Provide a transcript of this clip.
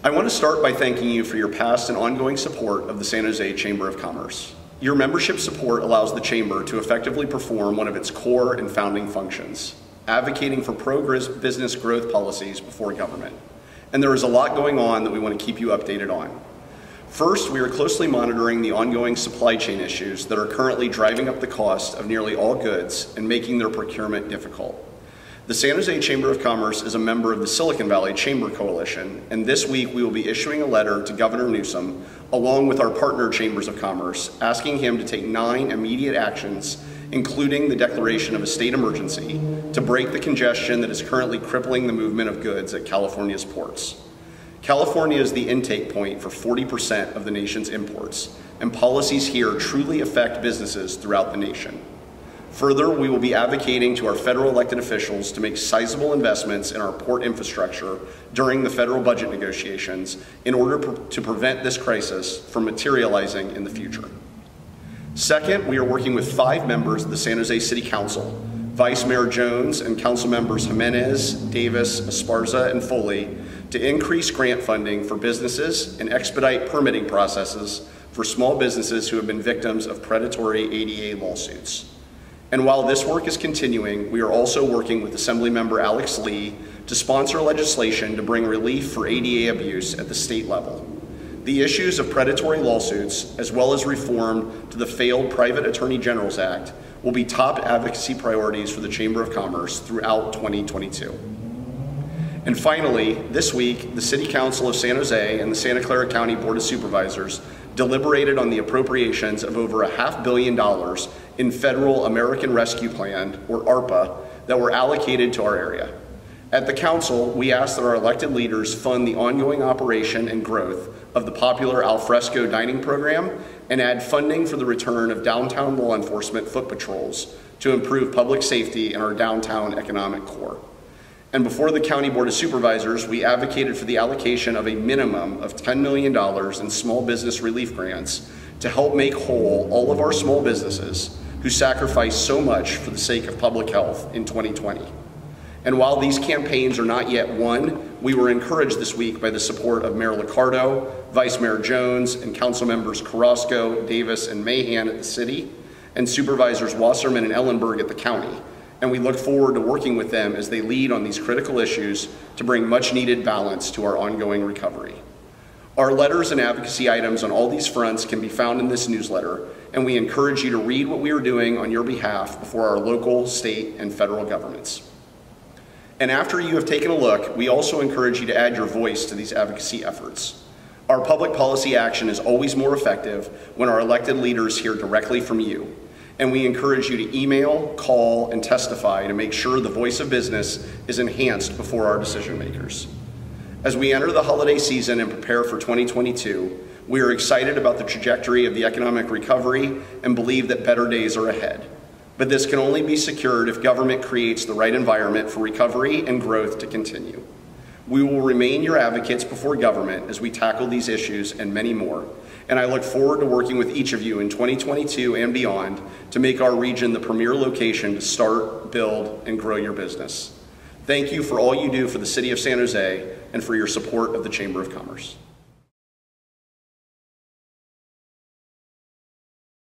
I want to start by thanking you for your past and ongoing support of the San Jose Chamber of Commerce. Your membership support allows the Chamber to effectively perform one of its core and founding functions, advocating for pro-business growth policies before government. And there is a lot going on that we want to keep you updated on. First, we are closely monitoring the ongoing supply chain issues that are currently driving up the cost of nearly all goods and making their procurement difficult. The San Jose Chamber of Commerce is a member of the Silicon Valley Chamber Coalition, and this week we will be issuing a letter to Governor Newsom, along with our partner chambers of commerce, asking him to take 9 immediate actions, including the declaration of a state emergency, to break the congestion that is currently crippling the movement of goods at California's ports. California is the intake point for 40% of the nation's imports, and policies here truly affect businesses throughout the nation. Further, we will be advocating to our federal elected officials to make sizable investments in our port infrastructure during the federal budget negotiations in order to prevent this crisis from materializing in the future. Second, we are working with 5 members of the San Jose City Council, Vice Mayor Jones and Council Members Jimenez, Davis, Esparza, and Foley, to increase grant funding for businesses and expedite permitting processes for small businesses who have been victims of predatory ADA lawsuits. And while this work is continuing, we are also working with Assemblymember Alex Lee to sponsor legislation to bring relief for ADA abuse at the state level. The issues of predatory lawsuits, as well as reform to the failed Private Attorney General's Act, will be top advocacy priorities for the Chamber of Commerce throughout 2022. And finally, this week, the City Council of San Jose and the Santa Clara County Board of Supervisors deliberated on the appropriations of over $500 million in federal American Rescue Plan, or ARPA, that were allocated to our area. At the Council, we asked that our elected leaders fund the ongoing operation and growth of the popular Alfresco dining program and add funding for the return of downtown law enforcement foot patrols to improve public safety in our downtown economic core. And before the County Board of Supervisors, we advocated for the allocation of a minimum of $10 million in small business relief grants to help make whole all of our small businesses who sacrificed so much for the sake of public health in 2020. And while these campaigns are not yet won, we were encouraged this week by the support of Mayor Liccardo, Vice Mayor Jones, and Council Members Carrasco, Davis, and Mahan at the city, and Supervisors Wasserman and Ellenberg at the county. And we look forward to working with them as they lead on these critical issues to bring much needed balance to our ongoing recovery. Our letters and advocacy items on all these fronts can be found in this newsletter, and we encourage you to read what we are doing on your behalf before our local, state, and federal governments. And after you have taken a look, we also encourage you to add your voice to these advocacy efforts. Our public policy action is always more effective when our elected leaders hear directly from you. And we encourage you to email, call, and testify to make sure the voice of business is enhanced before our decision makers. As we enter the holiday season and prepare for 2022, we are excited about the trajectory of the economic recovery and believe that better days are ahead. But this can only be secured if government creates the right environment for recovery and growth to continue. We will remain your advocates before government as we tackle these issues and many more. And I look forward to working with each of you in 2022 and beyond to make our region the premier location to start, build, and grow your business. Thank you for all you do for the City of San Jose and for your support of the Chamber of Commerce.